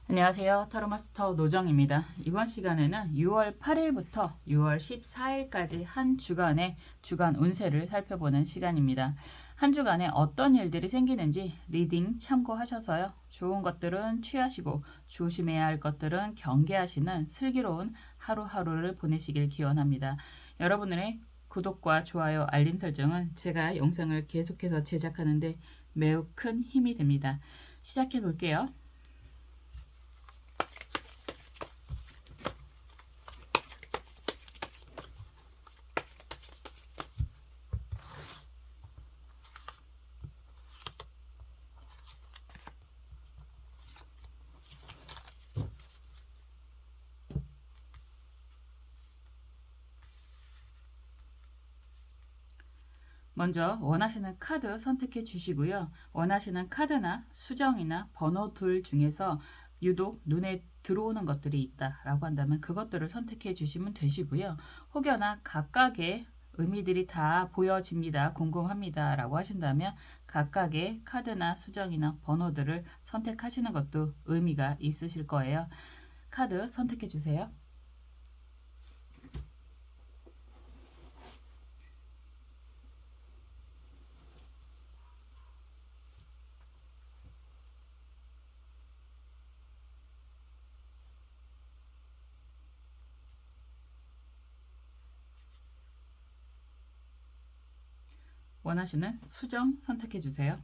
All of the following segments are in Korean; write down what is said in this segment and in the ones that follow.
안녕하세요. 타로마스터 노정입니다. 이번 시간에는 6월 8일부터 6월 14일까지 한 주간의 주간 운세를 살펴보는 시간입니다. 한 주간에 어떤 일들이 생기는지 리딩 참고하셔서요. 좋은 것들은 취하시고 조심해야 할 것들은 경계하시는 슬기로운 하루하루를 보내시길 기원합니다. 여러분들의 구독과 좋아요, 알림 설정은 제가 영상을 계속해서 제작하는데 매우 큰 힘이 됩니다. 시작해 볼게요. 먼저 원하시는 카드 선택해 주시고요. 원하시는 카드나 수정이나 번호 둘 중에서 유독 눈에 들어오는 것들이 있다라고 한다면 그것들을 선택해 주시면 되시고요. 혹여나 각각의 의미들이 다 보여집니다. 궁금합니다. 라고 하신다면 각각의 카드나 수정이나 번호들을 선택하시는 것도 의미가 있으실 거예요. 카드 선택해 주세요. 원하시는 수정 선택해 주세요.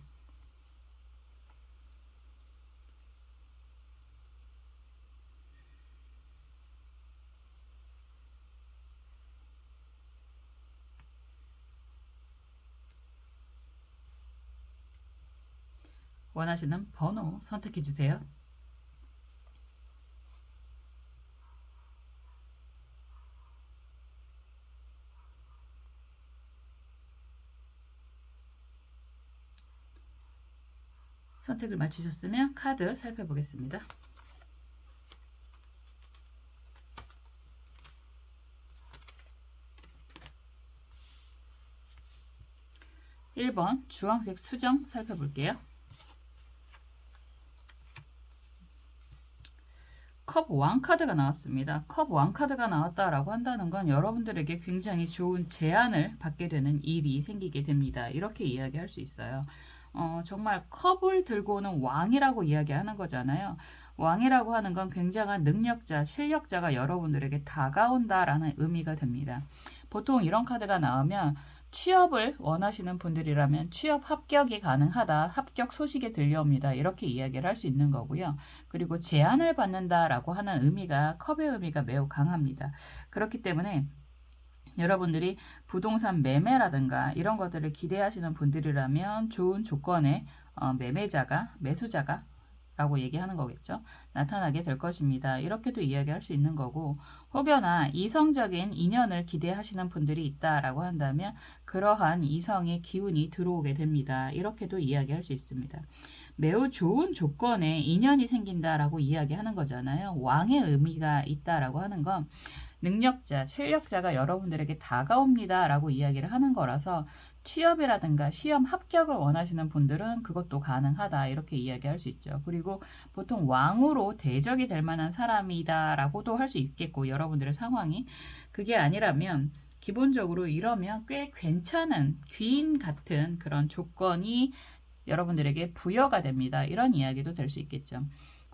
원하시는 번호 선택해 주세요. 선택을 마치셨으면 카드 살펴보겠습니다. 1번 주황색 수정 살펴볼게요. 컵 왕 카드가 나왔습니다. 컵 왕 카드가 나왔다라고 한다는 건 여러분들에게 굉장히 좋은 제안을 받게 되는 일이 생기게 됩니다. 이렇게 이야기할 수 있어요. 정말 컵을 들고 오는 왕이라고 이야기하는 거잖아요. 왕이라고 하는 건 굉장한 능력자, 실력자가 여러분들에게 다가온다라는 의미가 됩니다. 보통 이런 카드가 나오면 취업을 원하시는 분들이라면 취업 합격이 가능하다, 합격 소식이 들려옵니다. 이렇게 이야기를 할 수 있는 거고요. 그리고 제안을 받는다라고 하는 의미가 컵의 의미가 매우 강합니다. 그렇기 때문에 여러분들이 부동산 매매라든가 이런 것들을 기대하시는 분들이라면 좋은 조건의 매수자가 라고 얘기하는 거겠죠. 나타나게 될 것입니다. 이렇게도 이야기할 수 있는 거고, 혹여나 이성적인 인연을 기대하시는 분들이 있다라고 한다면 그러한 이성의 기운이 들어오게 됩니다. 이렇게도 이야기할 수 있습니다. 매우 좋은 조건의 인연이 생긴다라고 이야기하는 거잖아요. 왕의 의미가 있다라고 하는 건 능력자, 실력자가 여러분들에게 다가옵니다 라고 이야기를 하는 거라서 취업이라든가 시험 합격을 원하시는 분들은 그것도 가능하다 이렇게 이야기할 수 있죠. 그리고 보통 왕으로 대적이 될 만한 사람이다 라고도 할 수 있겠고, 여러분들의 상황이 그게 아니라면 기본적으로 이러면 꽤 괜찮은 귀인 같은 그런 조건이 여러분들에게 부여가 됩니다. 이런 이야기도 될 수 있겠죠.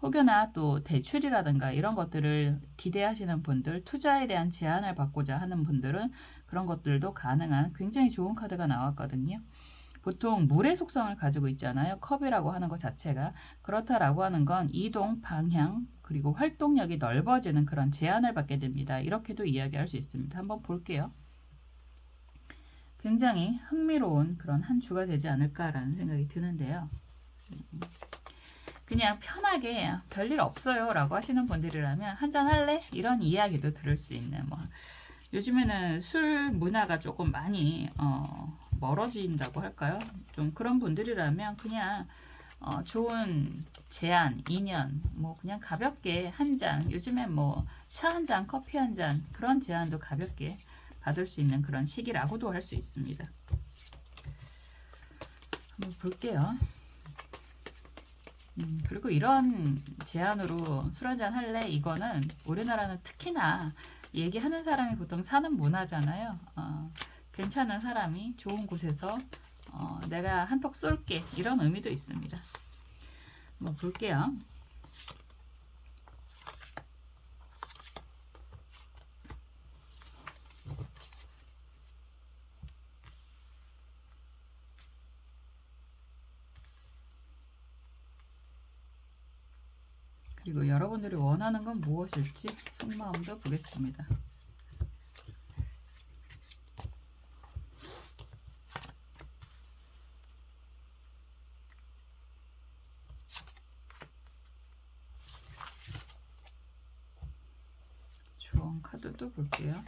혹여나 또 대출이라든가 이런 것들을 기대하시는 분들, 투자에 대한 제안을 받고자 하는 분들은 그런 것들도 가능한 굉장히 좋은 카드가 나왔거든요. 보통 물의 속성을 가지고 있잖아요. 컵이라고 하는 것 자체가. 그렇다라고 하는 건 이동, 방향, 그리고 활동력이 넓어지는 그런 제안을 받게 됩니다. 이렇게도 이야기할 수 있습니다. 한번 볼게요. 굉장히 흥미로운 그런 한 주가 되지 않을까라는 생각이 드는데요. 그냥 편하게 별일 없어요 라고 하시는 분들이라면 한잔 할래? 이런 이야기도 들을 수 있는, 요즘에는 술 문화가 조금 많이 멀어진다고 할까요? 좀 그런 분들이라면 그냥 좋은 제안, 인연, 그냥 가볍게 한 잔, 요즘엔 차 한 잔, 커피 한 잔, 그런 제안도 가볍게 받을 수 있는 그런 시기라고도 할 수 있습니다. 한번 볼게요. 그리고 이런 제안으로 술 한잔 할래? 이거는 우리나라는 특히나 얘기하는 사람이 보통 사는 문화잖아요. 괜찮은 사람이 좋은 곳에서 내가 한턱 쏠게 이런 의미도 있습니다. 한번 볼게요. 그리고 여러분들이 원하는 건 무엇일지 속마음도 보겠습니다. 조언 카드도 볼게요.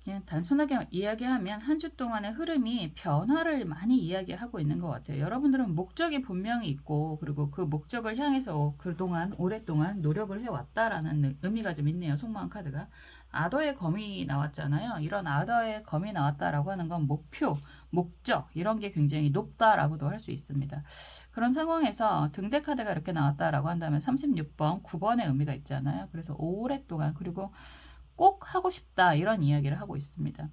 그냥 단순하게 이야기하면 한 주 동안의 흐름이 변화를 많이 이야기하고 있는 것 같아요. 여러분들은 목적이 분명히 있고 그리고 그 목적을 향해서 그동안 오랫동안 노력을 해왔다라는 의미가 좀 있네요. 속마음 카드가. 아더의 검이 나왔잖아요. 이런 아더의 검이 나왔다라고 하는 건 목표, 목적 이런 게 굉장히 높다라고도 할 수 있습니다. 그런 상황에서 등대 카드가 이렇게 나왔다라고 한다면 36번, 9번의 의미가 있잖아요. 그래서 오랫동안 그리고 꼭 하고 싶다 이런 이야기를 하고 있습니다.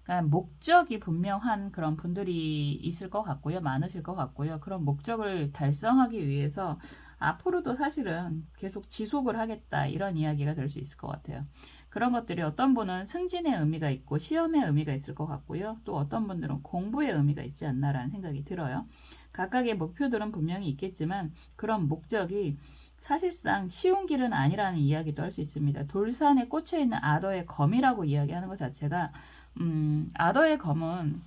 그러니까 목적이 분명한 그런 분들이 있을 것 같고요. 많으실 것 같고요. 그런 목적을 달성하기 위해서 앞으로도 사실은 계속 지속을 하겠다 이런 이야기가 될 수 있을 것 같아요. 그런 것들이 어떤 분은 승진의 의미가 있고 시험의 의미가 있을 것 같고요. 또 어떤 분들은 공부의 의미가 있지 않나라는 생각이 들어요. 각각의 목표들은 분명히 있겠지만 그런 목적이 사실상 쉬운 길은 아니라는 이야기도 할 수 있습니다. 돌산에 꽂혀있는 아더의 검이라고 이야기하는 것 자체가 아더의 검은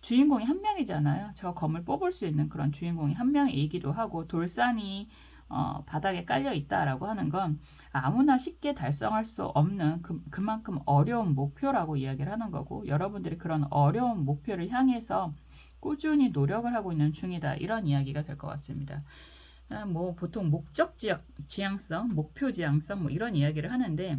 주인공이 한 명이잖아요. 저 검을 뽑을 수 있는 그런 주인공이 한 명이기도 하고 돌산이 바닥에 깔려 있다라고 하는 건 아무나 쉽게 달성할 수 없는 그만큼 어려운 목표라고 이야기를 하는 거고 여러분들이 그런 어려운 목표를 향해서 꾸준히 노력을 하고 있는 중이다. 이런 이야기가 될 것 같습니다. 뭐 보통 목적 지향성, 목표 지향성 뭐 이런 이야기를 하는데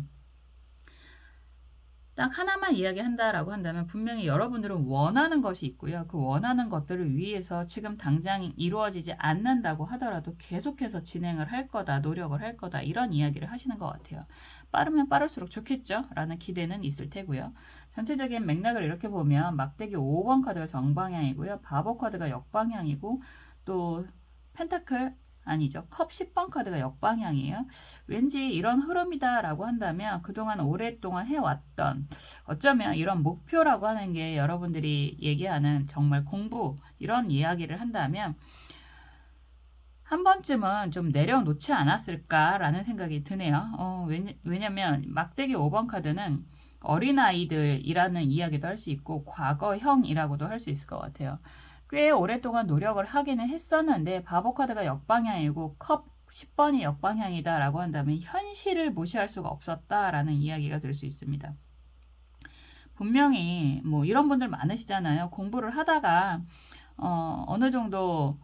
딱 하나만 이야기한다라고 한다면 분명히 여러분들은 원하는 것이 있고요. 그 원하는 것들을 위해서 지금 당장 이루어지지 않는다고 하더라도 계속해서 진행을 할 거다, 노력을 할 거다 이런 이야기를 하시는 것 같아요. 빠르면 빠를수록 좋겠죠? 라는 기대는 있을 테고요. 전체적인 맥락을 이렇게 보면 막대기 5번 카드가 정방향이고요. 바보 카드가 역방향이고 또 펜타클 아니죠. 컵 10번 카드가 역방향이에요. 왠지 이런 흐름이다라고 한다면 그동안 오랫동안 해왔던 어쩌면 이런 목표라고 하는 게 여러분들이 얘기하는 정말 공부 이런 이야기를 한다면 한 번쯤은 좀 내려놓지 않았을까라는 생각이 드네요. 왜냐면 막대기 5번 카드는 어린아이들이라는 이야기도 할 수 있고 과거형이라고도 할 수 있을 것 같아요. 꽤 오랫동안 노력을 하기는 했었는데 바보 카드가 역방향이고 컵 10번이 역방향이다 라고 한다면 현실을 무시할 수가 없었다라는 이야기가 될 수 있습니다. 분명히 뭐 이런 분들 많으시잖아요. 공부를 하다가 어느 정도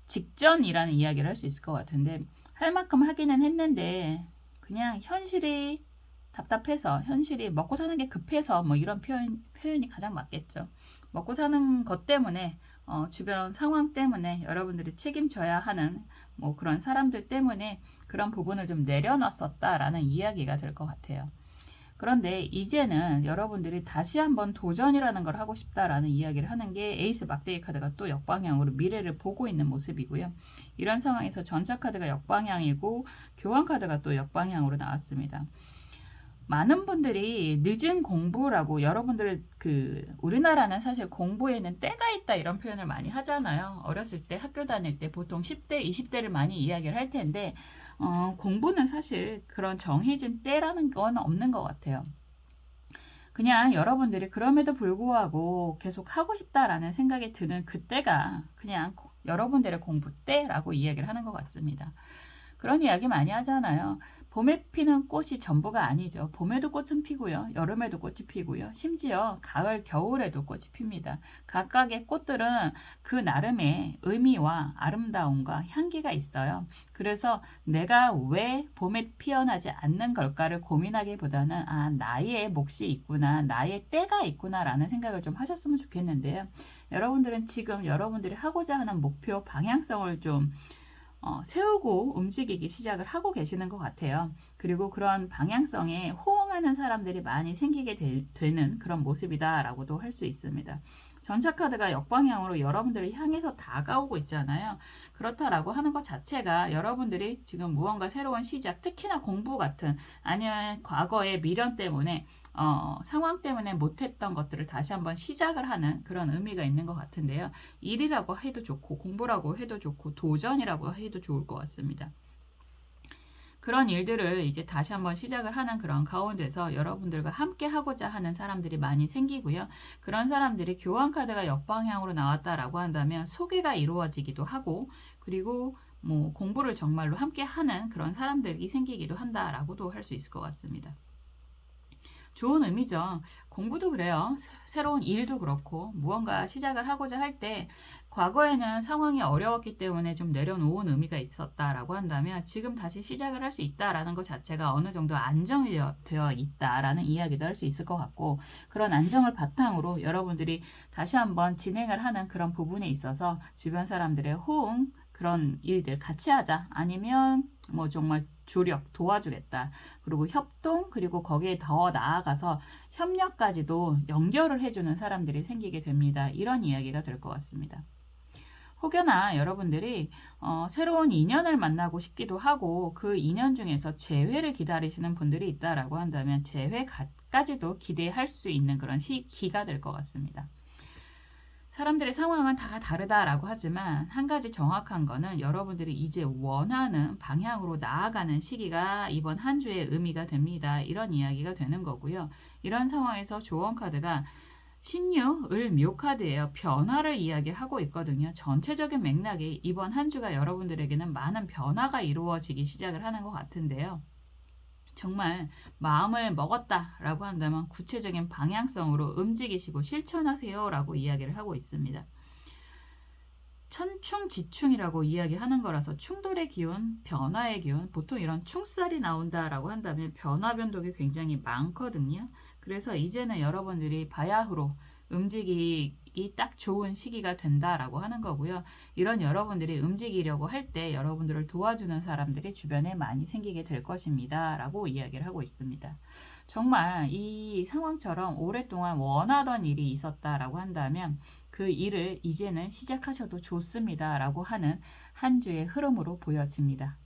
직전이라는 이야기를 할 수 있을 것 같은데 할 만큼 하기는 했는데 그냥 현실이 답답해서 현실이 먹고 사는 게 급해서 뭐 이런 표현이 가장 맞겠죠. 먹고 사는 것 때문에 주변 상황 때문에 여러분들이 책임져야 하는 뭐 그런 사람들 때문에 그런 부분을 좀 내려놨었다라는 이야기가 될 것 같아요. 그런데 이제는 여러분들이 다시 한번 도전이라는 걸 하고 싶다라는 이야기를 하는 게 에이스 막대기 카드가 또 역방향으로 미래를 보고 있는 모습이고요. 이런 상황에서 전차 카드가 역방향이고 교환 카드가 또 역방향으로 나왔습니다. 많은 분들이 늦은 공부라고 여러분들 우리나라는 사실 공부에는 때가 있다 이런 표현을 많이 하잖아요. 어렸을 때 학교 다닐 때 보통 10대, 20대를 많이 이야기를 할 텐데 공부는 사실 그런 정해진 때라는 건 없는 것 같아요. 그냥 여러분들이 그럼에도 불구하고 계속 하고 싶다라는 생각이 드는 그때가 그냥 여러분들의 공부 때라고 이야기를 하는 것 같습니다. 그런 이야기 많이 하잖아요. 봄에 피는 꽃이 전부가 아니죠. 봄에도 꽃은 피고요. 여름에도 꽃이 피고요. 심지어 가을, 겨울에도 꽃이 핍니다. 각각의 꽃들은 그 나름의 의미와 아름다움과 향기가 있어요. 그래서 내가 왜 봄에 피어나지 않는 걸까를 고민하기보다는 나의 몫이 있구나, 나의 때가 있구나라는 생각을 좀 하셨으면 좋겠는데요. 여러분들은 지금 여러분들이 하고자 하는 목표, 방향성을 좀 세우고 움직이기 시작을 하고 계시는 것 같아요. 그리고 그런 방향성에 호응하는 사람들이 많이 생기게 되는 그런 모습이다라고도 할 수 있습니다. 전차카드가 역방향으로 여러분들을 향해서 다가오고 있잖아요. 그렇다라고 하는 것 자체가 여러분들이 지금 무언가 새로운 시작, 특히나 공부 같은 아니면 과거의 미련 때문에 상황 때문에 못했던 것들을 다시 한번 시작을 하는 그런 의미가 있는 것 같은데요. 일이라고 해도 좋고 공부라고 해도 좋고 도전이라고 해도 좋을 것 같습니다. 그런 일들을 이제 다시 한번 시작을 하는 그런 가운데서 여러분들과 함께 하고자 하는 사람들이 많이 생기고요. 그런 사람들이 교환 카드가 역방향으로 나왔다라고 한다면 소개가 이루어지기도 하고, 그리고 뭐 공부를 정말로 함께 하는 그런 사람들이 생기기도 한다라고도 할 수 있을 것 같습니다. 좋은 의미죠. 공부도 그래요. 새로운 일도 그렇고 무언가 시작을 하고자 할 때 과거에는 상황이 어려웠기 때문에 좀 내려놓은 의미가 있었다라고 한다면 지금 다시 시작을 할 수 있다라는 것 자체가 어느 정도 안정되어 있다라는 이야기도 할 수 있을 것 같고, 그런 안정을 바탕으로 여러분들이 다시 한번 진행을 하는 그런 부분에 있어서 주변 사람들의 호응, 그런 일들 같이 하자, 아니면 뭐 정말 조력 도와주겠다, 그리고 협동, 그리고 거기에 더 나아가서 협력까지도 연결을 해주는 사람들이 생기게 됩니다. 이런 이야기가 될 것 같습니다. 혹여나 여러분들이 새로운 인연을 만나고 싶기도 하고 그 인연 중에서 재회를 기다리시는 분들이 있다라고 한다면 재회까지도 기대할 수 있는 그런 시기가 될 것 같습니다. 사람들의 상황은 다 다르다라고 하지만 한 가지 정확한 거는 여러분들이 이제 원하는 방향으로 나아가는 시기가 이번 한 주의 의미가 됩니다. 이런 이야기가 되는 거고요. 이런 상황에서 조언 카드가 신유, 을, 묘 카드예요. 변화를 이야기하고 있거든요. 전체적인 맥락이 이번 한 주가 여러분들에게는 많은 변화가 이루어지기 시작을 하는 것 같은데요. 정말 마음을 먹었다라고 한다면 구체적인 방향성으로 움직이시고 실천하세요 라고 이야기를 하고 있습니다. 천충지충이라고 이야기하는 거라서 충돌의 기운, 변화의 기운, 보통 이런 충살이 나온다라고 한다면 변화 변동이 굉장히 많거든요. 그래서 이제는 여러분들이 바야흐로 움직이기 딱 좋은 시기가 된다라고 하는 거고요. 이런 여러분들이 움직이려고 할 때 여러분들을 도와주는 사람들이 주변에 많이 생기게 될 것입니다. 라고 이야기를 하고 있습니다. 정말 이 상황처럼 오랫동안 원하던 일이 있었다라고 한다면 그 일을 이제는 시작하셔도 좋습니다. 라고 하는 한 주의 흐름으로 보여집니다.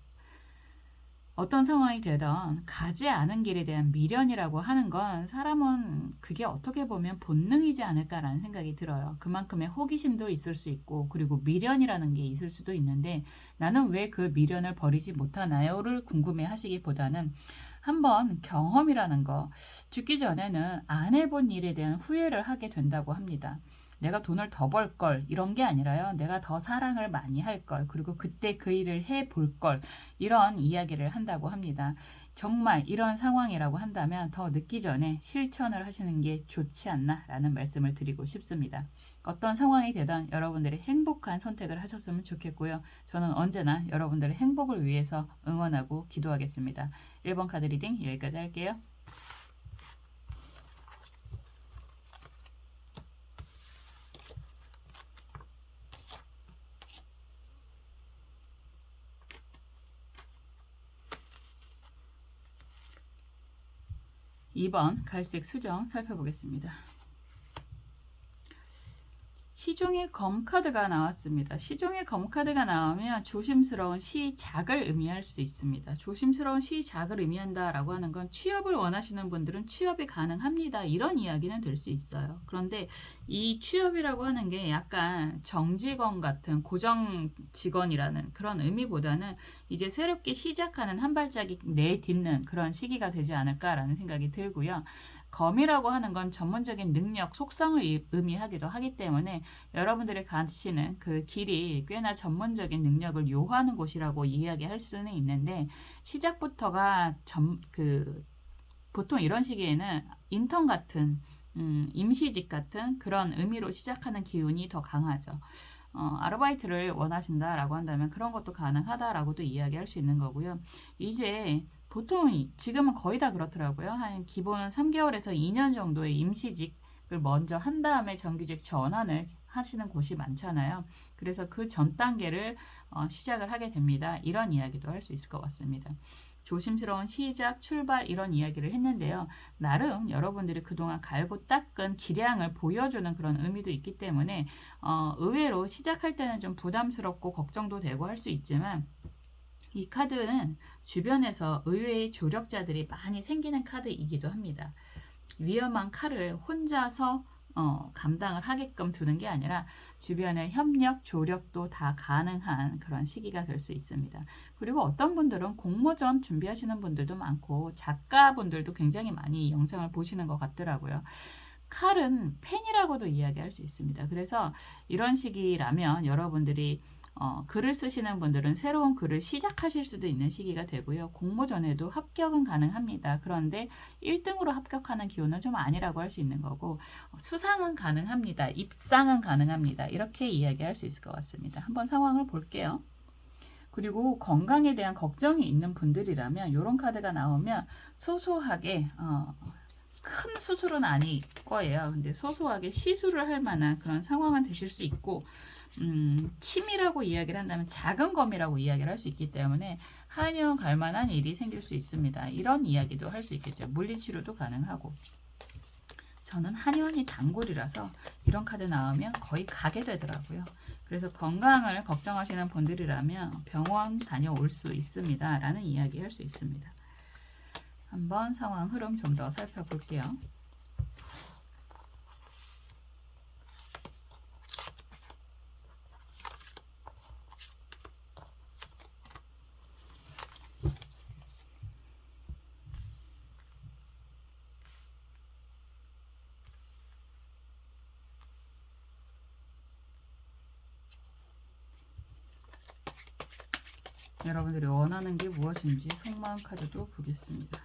어떤 상황이 되던 가지 않은 길에 대한 미련이라고 하는 건 사람은 그게 어떻게 보면 본능이지 않을까라는 생각이 들어요. 그만큼의 호기심도 있을 수 있고, 그리고 미련이라는 게 있을 수도 있는데 나는 왜 그 미련을 버리지 못하나요?를 궁금해 하시기보다는 한번 경험이라는 거, 죽기 전에는 안 해본 일에 대한 후회를 하게 된다고 합니다. 내가 돈을 더 벌 걸, 이런 게 아니라요. 내가 더 사랑을 많이 할 걸, 그리고 그때 그 일을 해 볼 걸, 이런 이야기를 한다고 합니다. 정말 이런 상황이라고 한다면 더 늦기 전에 실천을 하시는 게 좋지 않나 라는 말씀을 드리고 싶습니다. 어떤 상황이 되든 여러분들이 행복한 선택을 하셨으면 좋겠고요. 저는 언제나 여러분들의 행복을 위해서 응원하고 기도하겠습니다. 1번 카드 리딩 여기까지 할게요. 2번 갈색 수정 살펴보겠습니다. 시종의 검 카드가 나왔습니다. 시종의 검 카드가 나오면 조심스러운 시작을 의미할 수 있습니다. 조심스러운 시작을 의미한다라고 하는 건 취업을 원하시는 분들은 취업이 가능합니다. 이런 이야기는 될 수 있어요. 그런데 이 취업이라고 하는 게 약간 정직원 같은 고정 직원이라는 그런 의미보다는 이제 새롭게 시작하는 한 발짝이 내딛는 그런 시기가 되지 않을까라는 생각이 들고요. 검이라고 하는 건 전문적인 능력, 속성을 의미하기도 하기 때문에 여러분들이 가시는 그 길이 꽤나 전문적인 능력을 요하는 곳이라고 이야기할 수는 있는데, 시작부터가 보통 이런 시기에는 인턴 같은 임시직 같은 그런 의미로 시작하는 기운이 더 강하죠. 아르바이트를 원하신다라고 한다면 그런 것도 가능하다라고도 이야기할 수 있는 거고요. 이제 보통 지금은 거의 다 그렇더라고요. 한 기본은 3개월에서 2년 정도의 임시직을 먼저 한 다음에 정규직 전환을 하시는 곳이 많잖아요. 그래서 그 전 단계를 시작을 하게 됩니다. 이런 이야기도 할 수 있을 것 같습니다. 조심스러운 시작, 출발 이런 이야기를 했는데요. 나름 여러분들이 그동안 갈고 닦은 기량을 보여주는 그런 의미도 있기 때문에 의외로 시작할 때는 좀 부담스럽고 걱정도 되고 할 수 있지만, 이 카드는 주변에서 의외의 조력자들이 많이 생기는 카드이기도 합니다. 위험한 칼을 혼자서 감당을 하게끔 두는 게 아니라 주변의 협력, 조력도 다 가능한 그런 시기가 될 수 있습니다. 그리고 어떤 분들은 공모전 준비하시는 분들도 많고 작가분들도 굉장히 많이 영상을 보시는 것 같더라고요. 칼은 펜이라고도 이야기할 수 있습니다. 그래서 이런 시기라면 여러분들이 글을 쓰시는 분들은 새로운 글을 시작하실 수도 있는 시기가 되고요. 공모전에도 합격은 가능합니다. 그런데 1등으로 합격하는 기호는 좀 아니라고 할 수 있는 거고, 수상은 가능합니다. 입상은 가능합니다. 이렇게 이야기할 수 있을 것 같습니다. 한번 상황을 볼게요. 그리고 건강에 대한 걱정이 있는 분들이라면 이런 카드가 나오면 소소하게 큰 수술은 아닐 거예요. 근데 소소하게 시술을 할 만한 그런 상황은 되실 수 있고, 침이라고 이야기를 한다면 작은 검이라고 이야기를 할 수 있기 때문에 한의원 갈 만한 일이 생길 수 있습니다. 이런 이야기도 할 수 있겠죠. 물리치료도 가능하고. 저는 한의원이 단골이라서 이런 카드 나오면 거의 가게 되더라고요. 그래서 건강을 걱정하시는 분들이라면 병원 다녀올 수 있습니다. 라는 이야기 할 수 있습니다. 한번 상황 흐름 좀 더 살펴볼게요. 여러분들이 원하는 게 무엇인지 속마음 카드도 보겠습니다.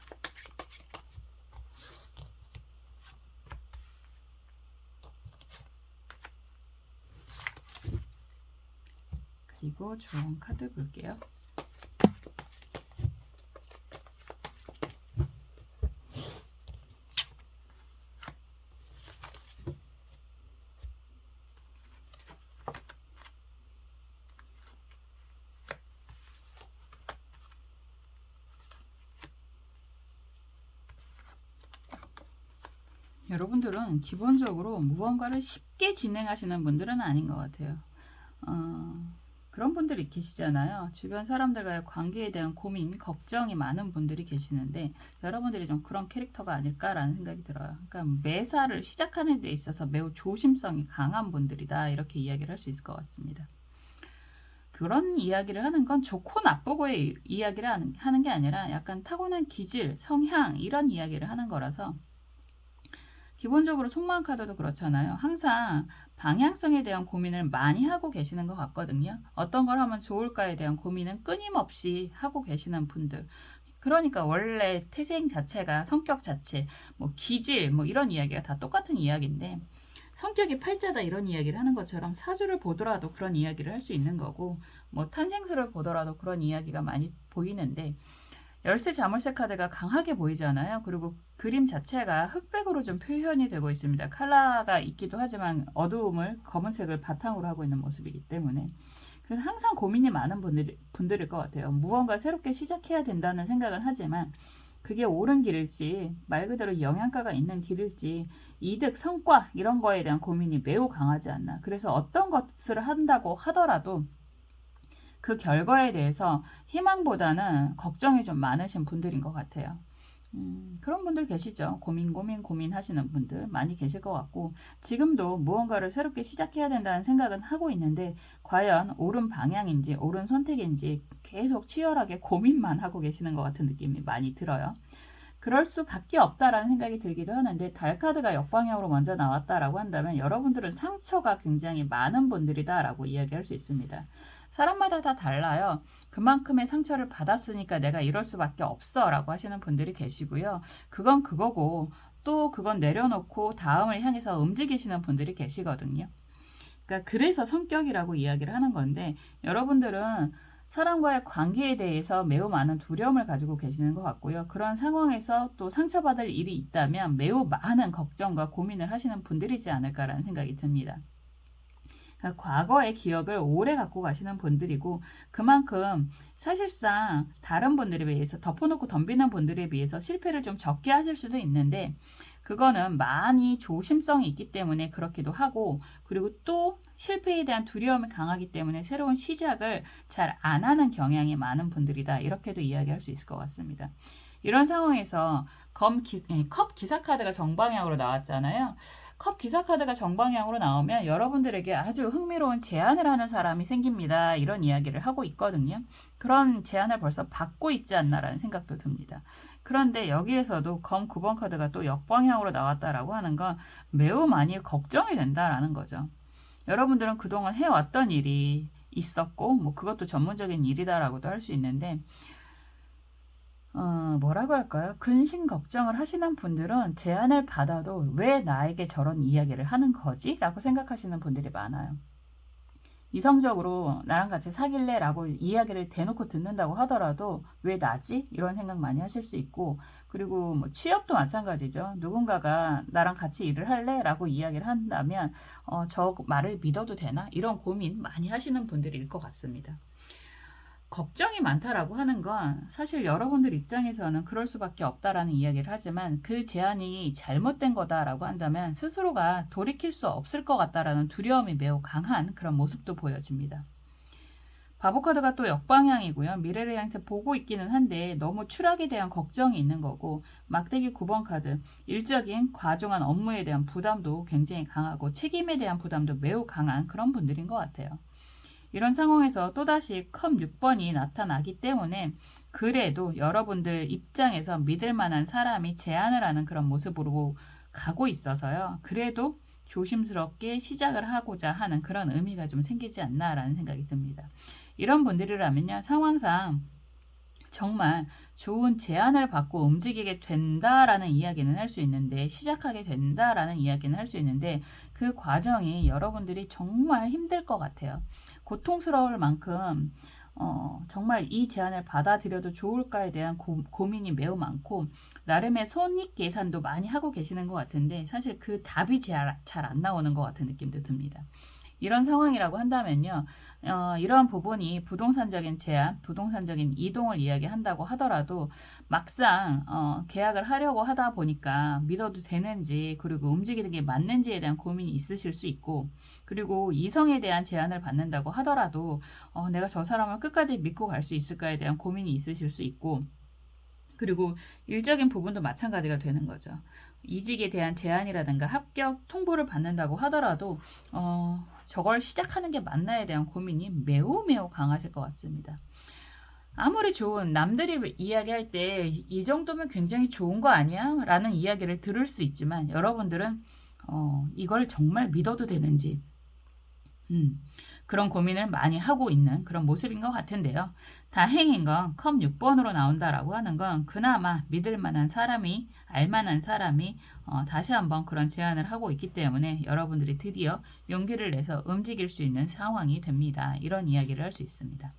그리고 조언 카드 볼게요. 여러분들은 기본적으로 무언가를 쉽게 진행하시는 분들은 아닌 것 같아요. 그런 분들이 계시잖아요. 주변 사람들과의 관계에 대한 고민, 걱정이 많은 분들이 계시는데 여러분들이 좀 그런 캐릭터가 아닐까라는 생각이 들어요. 그러니까 매사를 시작하는 데 있어서 매우 조심성이 강한 분들이다, 이렇게 이야기를 할 수 있을 것 같습니다. 그런 이야기를 하는 건 좋고 나쁘고의 이야기를 하는 게 아니라 약간 타고난 기질, 성향 이런 이야기를 하는 거라서, 기본적으로 속마음 카드도 그렇잖아요. 항상 방향성에 대한 고민을 많이 하고 계시는 것 같거든요. 어떤 걸 하면 좋을까에 대한 고민은 끊임없이 하고 계시는 분들. 그러니까 원래 태생 자체가, 성격 자체, 뭐 기질, 뭐 이런 이야기가 다 똑같은 이야기인데, 성격이 팔자다 이런 이야기를 하는 것처럼 사주를 보더라도 그런 이야기를 할 수 있는 거고, 뭐 탄생수를 보더라도 그런 이야기가 많이 보이는데, 열쇠 자물쇠 카드가 강하게 보이잖아요. 그리고 그림 자체가 흑백으로 좀 표현이 되고 있습니다. 컬러가 있기도 하지만 어두움을 검은색을 바탕으로 하고 있는 모습이기 때문에, 그래서 항상 고민이 많은 분들일 것 같아요. 무언가 새롭게 시작해야 된다는 생각은 하지만 그게 옳은 길일지, 말 그대로 영양가가 있는 길일지, 이득, 성과 이런 거에 대한 고민이 매우 강하지 않나. 그래서 어떤 것을 한다고 하더라도 그 결과에 대해서 희망보다는 걱정이 좀 많으신 분들인 것 같아요. 그런 분들 계시죠. 고민하시는 분들 많이 계실 것 같고, 지금도 무언가를 새롭게 시작해야 된다는 생각은 하고 있는데 과연 옳은 방향인지 옳은 선택인지 계속 치열하게 고민만 하고 계시는 것 같은 느낌이 많이 들어요. 그럴 수밖에 없다라는 생각이 들기도 하는데 달 카드가 역방향으로 먼저 나왔다라고 한다면 여러분들은 상처가 굉장히 많은 분들이다라고 이야기할 수 있습니다. 사람마다 다 달라요. 그만큼의 상처를 받았으니까 내가 이럴 수밖에 없어 라고 하시는 분들이 계시고요. 그건 그거고 또 그건 내려놓고 다음을 향해서 움직이시는 분들이 계시거든요. 그러니까 그래서 성격이라고 이야기를 하는 건데 여러분들은 사람과의 관계에 대해서 매우 많은 두려움을 가지고 계시는 것 같고요. 그런 상황에서 또 상처받을 일이 있다면 매우 많은 걱정과 고민을 하시는 분들이지 않을까라는 생각이 듭니다. 그러니까 과거의 기억을 오래 갖고 가시는 분들이고 그만큼 사실상 다른 분들에 비해서 덮어놓고 덤비는 분들에 비해서 실패를 좀 적게 하실 수도 있는데 그거는 많이 조심성이 있기 때문에 그렇기도 하고 그리고 또 실패에 대한 두려움이 강하기 때문에 새로운 시작을 잘 안 하는 경향이 많은 분들이다. 이렇게도 이야기할 수 있을 것 같습니다. 이런 상황에서 컵 기사 카드가 정방향으로 나왔잖아요. 컵 기사 카드가 정방향으로 나오면 여러분들에게 아주 흥미로운 제안을 하는 사람이 생깁니다. 이런 이야기를 하고 있거든요. 그런 제안을 벌써 받고 있지 않나라는 생각도 듭니다. 그런데 여기에서도 검 9번 카드가 또 역방향으로 나왔다라고 하는 건 매우 많이 걱정이 된다라는 거죠. 여러분들은 그동안 해왔던 일이 있었고 뭐 그것도 전문적인 일이다라고도 할 수 있는데 뭐라고 할까요? 근심 걱정을 하시는 분들은 제안을 받아도 왜 나에게 저런 이야기를 하는 거지? 라고 생각하시는 분들이 많아요. 이성적으로 나랑 같이 사귈래? 라고 이야기를 대놓고 듣는다고 하더라도 왜 나지? 이런 생각 많이 하실 수 있고 그리고 뭐 취업도 마찬가지죠. 누군가가 나랑 같이 일을 할래? 라고 이야기를 한다면 저 말을 믿어도 되나? 이런 고민 많이 하시는 분들일 것 같습니다. 걱정이 많다라고 하는 건 사실 여러분들 입장에서는 그럴 수밖에 없다라는 이야기를 하지만 그 제안이 잘못된 거다라고 한다면 스스로가 돌이킬 수 없을 것 같다라는 두려움이 매우 강한 그런 모습도 보여집니다. 바보 카드가 또 역방향이고요. 미래를 향해서 보고 있기는 한데 너무 추락에 대한 걱정이 있는 거고 막대기 9번 카드 일적인 과중한 업무에 대한 부담도 굉장히 강하고 책임에 대한 부담도 매우 강한 그런 분들인 것 같아요. 이런 상황에서 또다시 컵 6번이 나타나기 때문에 그래도 여러분들 입장에서 믿을 만한 사람이 제안을 하는 그런 모습으로 가고 있어서요. 그래도 조심스럽게 시작을 하고자 하는 그런 의미가 좀 생기지 않나라는 생각이 듭니다. 이런 분들이라면요. 상황상 정말 좋은 제안을 받고 움직이게 된다라는 이야기는 할 수 있는데 시작하게 된다라는 이야기는 할 수 있는데 그 과정이 여러분들이 정말 힘들 것 같아요. 고통스러울 만큼 정말 이 제안을 받아들여도 좋을까에 대한 고민이 매우 많고 나름의 손익 계산도 많이 하고 계시는 것 같은데 사실 그 답이 잘 안 나오는 것 같은 느낌도 듭니다. 이런 상황이라고 한다면요. 이러한 부분이 부동산적인 제한, 부동산적인 이동을 이야기한다고 하더라도 막상 계약을 하려고 하다 보니까 믿어도 되는지 그리고 움직이는 게 맞는지에 대한 고민이 있으실 수 있고 그리고 이성에 대한 제안을 받는다고 하더라도 내가 저 사람을 끝까지 믿고 갈 수 있을까에 대한 고민이 있으실 수 있고 그리고 일적인 부분도 마찬가지가 되는 거죠. 이직에 대한 제안이라든가 합격 통보를 받는다고 하더라도 저걸 시작하는 게 맞나에 대한 고민이 매우 강하실 것 같습니다. 아무리 좋은 남들이 이야기할 때 이 정도면 굉장히 좋은 거 아니야? 라는 이야기를 들을 수 있지만 여러분들은 이걸 정말 믿어도 되는지 그런 고민을 많이 하고 있는 그런 모습인 것 같은데요. 다행인 건 컵 6번으로 나온다라고 하는 건 그나마 믿을 만한 사람이 알만한 사람이 다시 한번 그런 제안을 하고 있기 때문에 여러분들이 드디어 용기를 내서 움직일 수 있는 상황이 됩니다. 이런 이야기를 할 수 있습니다.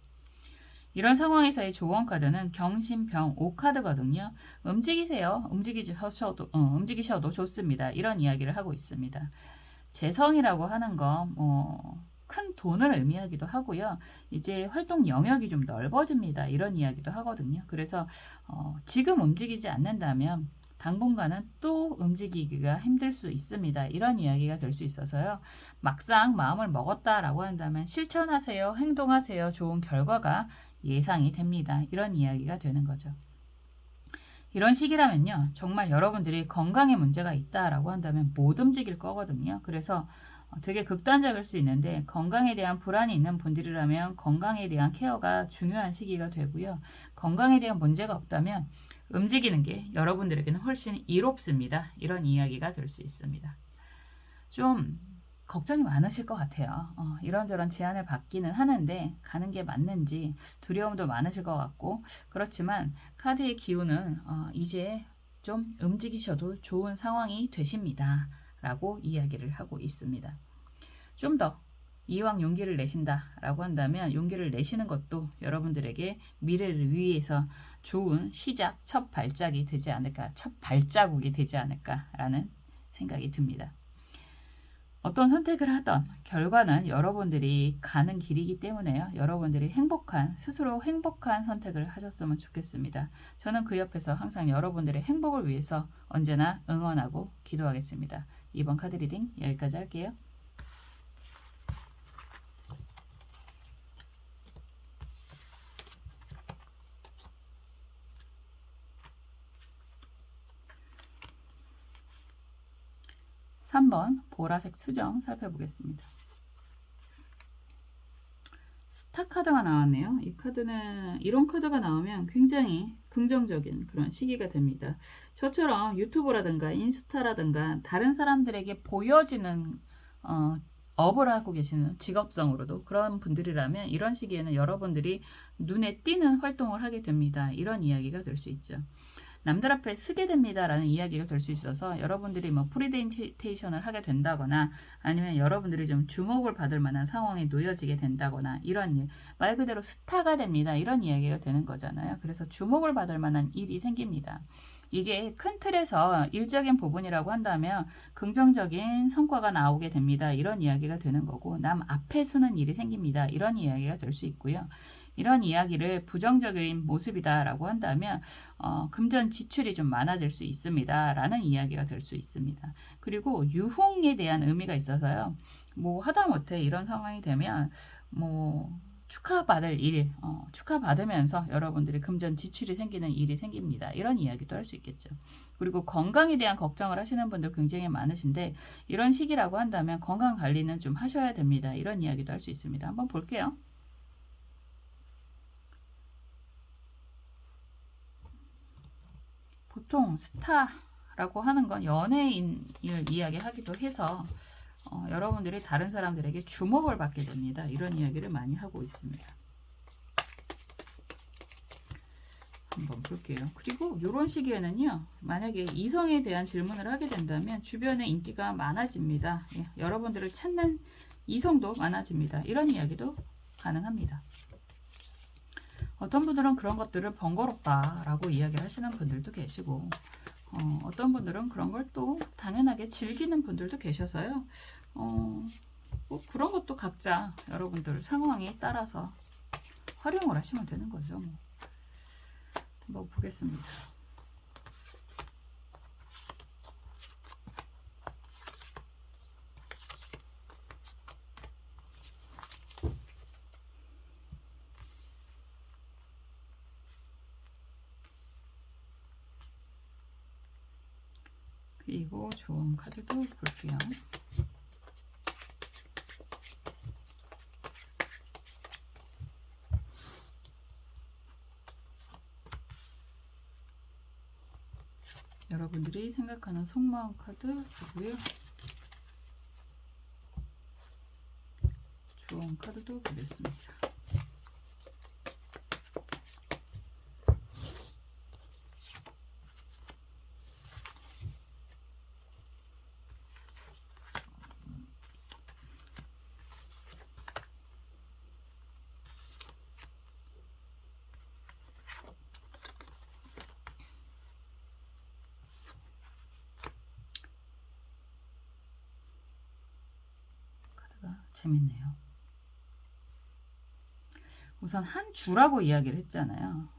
이런 상황에서의 조언 카드는 경신병 5카드거든요. 움직이세요. 움직이셔도 좋습니다. 이런 이야기를 하고 있습니다. 재성이라고 하는 건 큰 돈을 의미하기도 하고요. 이제 활동 영역이 좀 넓어집니다. 이런 이야기도 하거든요. 그래서 지금 움직이지 않는다면 당분간은 또 움직이기가 힘들 수 있습니다. 이런 이야기가 될 수 있어서요. 막상 마음을 먹었다라고 한다면 실천하세요. 행동하세요. 좋은 결과가 예상이 됩니다. 이런 이야기가 되는 거죠. 이런 시기라면요. 정말 여러분들이 건강에 문제가 있다라고 한다면 못 움직일 거거든요. 그래서 되게 극단적일 수 있는데 건강에 대한 불안이 있는 분들이라면 건강에 대한 케어가 중요한 시기가 되고요. 건강에 대한 문제가 없다면 움직이는 게 여러분들에게는 훨씬 이롭습니다. 이런 이야기가 될 수 있습니다. 좀 걱정이 많으실 것 같아요. 이런저런 제안을 받기는 하는데 가는 게 맞는지 두려움도 많으실 것 같고, 그렇지만 카드의 기운은 이제 좀 움직이셔도 좋은 상황이 되십니다 라고 이야기를 하고 있습니다. 좀 더 이왕 용기를 내신다 라고 한다면 용기를 내시는 것도 여러분들에게 미래를 위해서 좋은 시작, 첫 발짝이 되지 않을까, 첫 발자국이 되지 않을까 라는 생각이 듭니다. 어떤 선택을 하던 결과는 여러분들이 가는 길이기 때문에요. 여러분들이 스스로 행복한 선택을 하셨으면 좋겠습니다. 저는 그 옆에서 항상 여러분들의 행복을 위해서 언제나 응원하고 기도하겠습니다. 이번 카드 리딩 여기까지 할게요. (3번) 보라색 수정 살펴보겠습니다. 스타 카드가 나왔네요. 이 카드는 이런 카드가 나오면 굉장히 긍정적인 그런 시기가 됩니다. 저처럼 유튜브라든가 인스타라든가 다른 사람들에게 보여지는 업을 하고 계시는 직업성으로도 그런 분들이라면 이런 시기에는 여러분들이 눈에 띄는 활동을 하게 됩니다. 이런 이야기가 될 수 있죠. 남들 앞에 쓰게 됩니다 라는 이야기가 될 수 있어서 여러분들이 뭐 프리젠테이션을 하게 된다거나 아니면 여러분들이 좀 주목을 받을 만한 상황에 놓여지게 된다거나 이런 일, 말 그대로 스타가 됩니다 이런 이야기가 되는 거잖아요. 그래서 주목을 받을 만한 일이 생깁니다. 이게 큰 틀에서 일적인 부분이라고 한다면 긍정적인 성과가 나오게 됩니다 이런 이야기가 되는 거고, 남 앞에 서는 일이 생깁니다 이런 이야기가 될 수 있고요. 이런 이야기를 부정적인 모습이다 라고 한다면 금전 지출이 좀 많아질 수 있습니다 라는 이야기가 될 수 있습니다. 그리고 유흥에 대한 의미가 있어서요, 뭐 하다못해 이런 상황이 되면 뭐 축하받을 일, 축하받으면서 여러분들이 금전 지출이 생기는 일이 생깁니다 이런 이야기도 할 수 있겠죠. 그리고 건강에 대한 걱정을 하시는 분들 굉장히 많으신데 이런 시기라고 한다면 건강 관리는 좀 하셔야 됩니다 이런 이야기도 할 수 있습니다. 한번 볼게요. 보통 스타라고 하는 건 연예인을 이야기하기도 해서 여러분들이 다른 사람들에게 주목을 받게 됩니다. 이런 이야기를 많이 하고 있습니다. 한번 볼게요. 그리고 이런 시기에는요, 만약에 이성에 대한 질문을 하게 된다면 주변에 인기가 많아집니다. 예, 여러분들을 찾는 이성도 많아집니다. 이런 이야기도 가능합니다. 어떤 분들은 그런 것들을 번거롭다라고 이야기를 하시는 분들도 계시고, 어떤 분들은 그런 걸 또 당연하게 즐기는 분들도 계셔서요. 뭐 그런 것도 각자 여러분들 상황에 따라서 활용을 하시면 되는 거죠. 한번 보겠습니다. 그리고 좋은 카드도 볼게요. 여러분들이 생각하는 속마음 카드 보고요. 좋은 카드도 보겠습니다. 재밌네요. 우선 한 주라고 이야기를 했잖아요.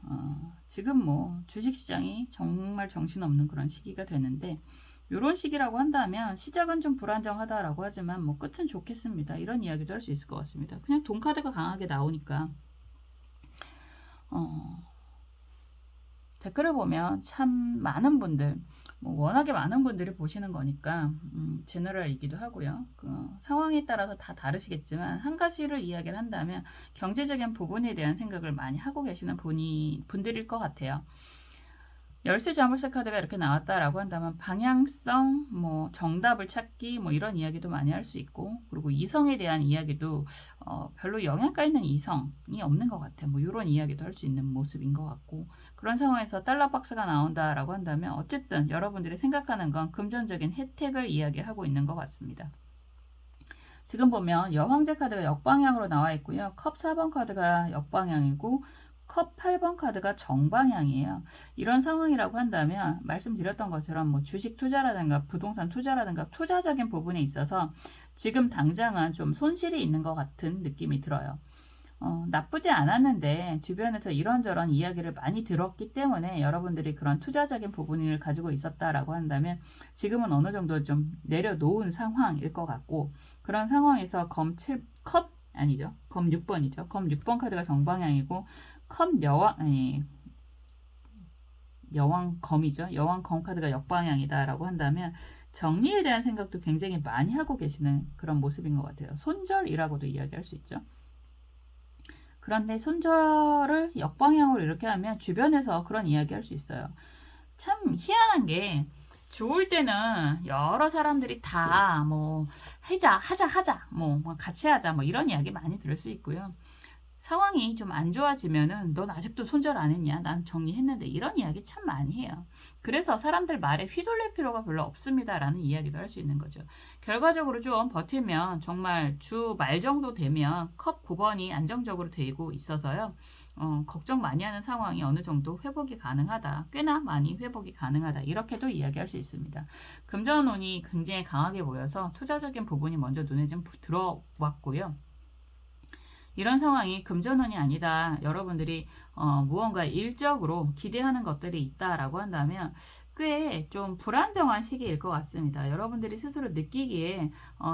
지금 뭐 주식시장이 정말 정신없는 그런 시기가 되는데, 이런 시기라고 한다면 시작은 좀 불안정하다라고 하지만 뭐 끝은 좋겠습니다 이런 이야기도 할 수 있을 것 같습니다. 그냥 돈 카드가 강하게 나오니까 댓글을 보면 참 많은 분들, 뭐 워낙에 많은 분들이 보시는 거니까 제너럴이기도 하고요. 그 상황에 따라서 다 다르시겠지만 한 가지를 이야기를 한다면 경제적인 부분에 대한 생각을 많이 하고 계시는 분들일 것 같아요. 열쇠 자물쇠 카드가 이렇게 나왔다라고 한다면 방향성, 뭐 정답을 찾기, 뭐 이런 이야기도 많이 할 수 있고, 그리고 이성에 대한 이야기도 별로 영향가 있는 이성이 없는 것 같아. 뭐 이런 이야기도 할 수 있는 모습인 것 같고, 그런 상황에서 달러 박스가 나온다라고 한다면 어쨌든 여러분들이 생각하는 건 금전적인 혜택을 이야기하고 있는 것 같습니다. 지금 보면 여황제 카드가 역방향으로 나와 있고요. 컵 4번 카드가 역방향이고 컵 8번 카드가 정방향이에요. 이런 상황이라고 한다면 말씀드렸던 것처럼 뭐 주식 투자라든가 부동산 투자라든가 투자적인 부분에 있어서 지금 당장은 좀 손실이 있는 것 같은 느낌이 들어요. 나쁘지 않았는데 주변에서 이런저런 이야기를 많이 들었기 때문에 여러분들이 그런 투자적인 부분을 가지고 있었다라고 한다면 지금은 어느 정도 좀 내려놓은 상황일 것 같고, 그런 상황에서 컵 아니죠. 검 6번이죠. 검 6번 카드가 정방향이고 컵 여왕 검이죠. 여왕 검 카드가 역방향이다라고 한다면 정리에 대한 생각도 굉장히 많이 하고 계시는 그런 모습인 것 같아요. 손절이라고도 이야기할 수 있죠. 그런데 손절을 역방향으로 이렇게 하면 주변에서 그런 이야기 할 수 있어요. 참 희한한 게 좋을 때는 여러 사람들이 다 뭐 하자 뭐 같이 하자 뭐 이런 이야기 많이 들을 수 있고요. 상황이 좀 안 좋아지면은 넌 아직도 손절 안 했냐? 난 정리했는데 이런 이야기 참 많이 해요. 그래서 사람들 말에 휘둘릴 필요가 별로 없습니다라는 이야기도 할 수 있는 거죠. 결과적으로 좀 버티면 정말 주 말 정도 되면 컵 9번이 안정적으로 되고 있어서요. 걱정 많이 하는 상황이 어느 정도 회복이 가능하다. 꽤나 많이 회복이 가능하다. 이렇게도 이야기할 수 있습니다. 금전운이 굉장히 강하게 보여서 투자적인 부분이 먼저 눈에 좀 들어왔고요. 이런 상황이 금전운이 아니다. 여러분들이 무언가 일적으로 기대하는 것들이 있다라고 한다면 꽤 좀 불안정한 시기일 것 같습니다. 여러분들이 스스로 느끼기에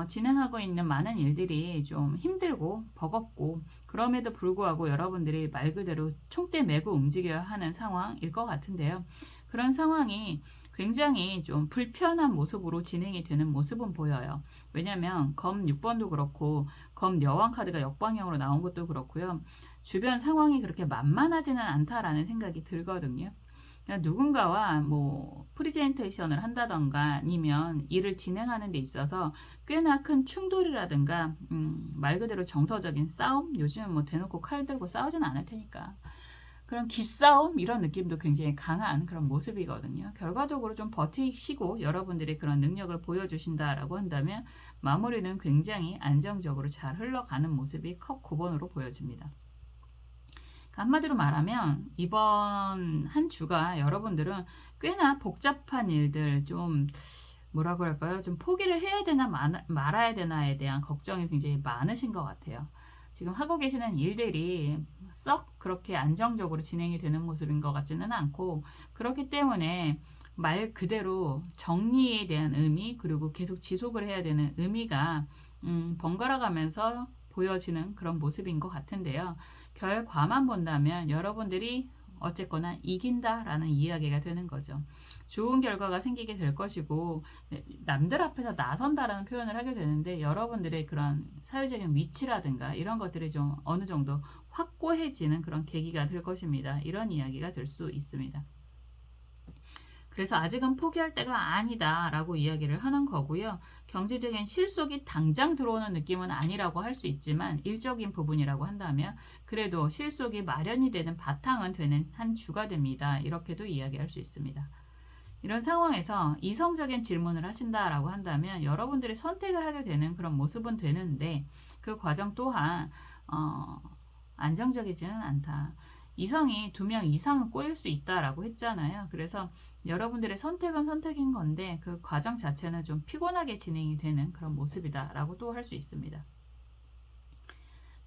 진행하고 있는 많은 일들이 좀 힘들고 버겁고, 그럼에도 불구하고 여러분들이 말 그대로 총대 메고 움직여야 하는 상황일 것 같은데요. 그런 상황이 굉장히 좀 불편한 모습으로 진행이 되는 모습은 보여요. 왜냐하면 검 6번도 그렇고 검 여왕 카드가 역방향으로 나온 것도 그렇고요. 주변 상황이 그렇게 만만하지는 않다라는 생각이 들거든요. 그러니까 누군가와 뭐 프리젠테이션을 한다던가 아니면 일을 진행하는 데 있어서 꽤나 큰 충돌이라든가 말 그대로 정서적인 싸움, 요즘은 뭐 대놓고 칼 들고 싸우진 않을 테니까 그런 기싸움 이런 느낌도 굉장히 강한 그런 모습이거든요. 결과적으로 좀 버티시고 여러분들이 그런 능력을 보여주신다라고 한다면 마무리는 굉장히 안정적으로 잘 흘러가는 모습이 컵 9번으로 보여집니다. 한마디로 말하면 이번 한 주가 여러분들은 꽤나 복잡한 일들, 좀 뭐라 그럴까요? 좀 포기를 해야 되나 말아야 되나에 대한 걱정이 굉장히 많으신 것 같아요. 지금 하고 계시는 일들이 썩 그렇게 안정적으로 진행이 되는 모습인 것 같지는 않고, 그렇기 때문에 말 그대로 정리에 대한 의미, 그리고 계속 지속을 해야 되는 의미가 번갈아 가면서 보여지는 그런 모습인 것 같은데요. 결과만 본다면 여러분들이 어쨌거나 이긴다라는 이야기가 되는 거죠. 좋은 결과가 생기게 될 것이고, 남들 앞에서 나선다라는 표현을 하게 되는데 여러분들의 그런 사회적인 위치라든가 이런 것들이 좀 어느 정도 확고해지는 그런 계기가 될 것입니다. 이런 이야기가 될 수 있습니다. 그래서 아직은 포기할 때가 아니다 라고 이야기를 하는 거고요. 경제적인 실속이 당장 들어오는 느낌은 아니라고 할 수 있지만 일적인 부분이라고 한다면 그래도 실속이 마련이 되는 바탕은 되는 한 주가 됩니다. 이렇게도 이야기할 수 있습니다. 이런 상황에서 이성적인 질문을 하신다라고 한다면 여러분들이 선택을 하게 되는 그런 모습은 되는데 그 과정 또한 안정적이지는 않다. 이성이 2명 이상은 꼬일 수 있다라고 했잖아요. 그래서 여러분들의 선택은 선택인 건데 그 과정 자체는 좀 피곤하게 진행이 되는 그런 모습이다라고 또 할 수 있습니다.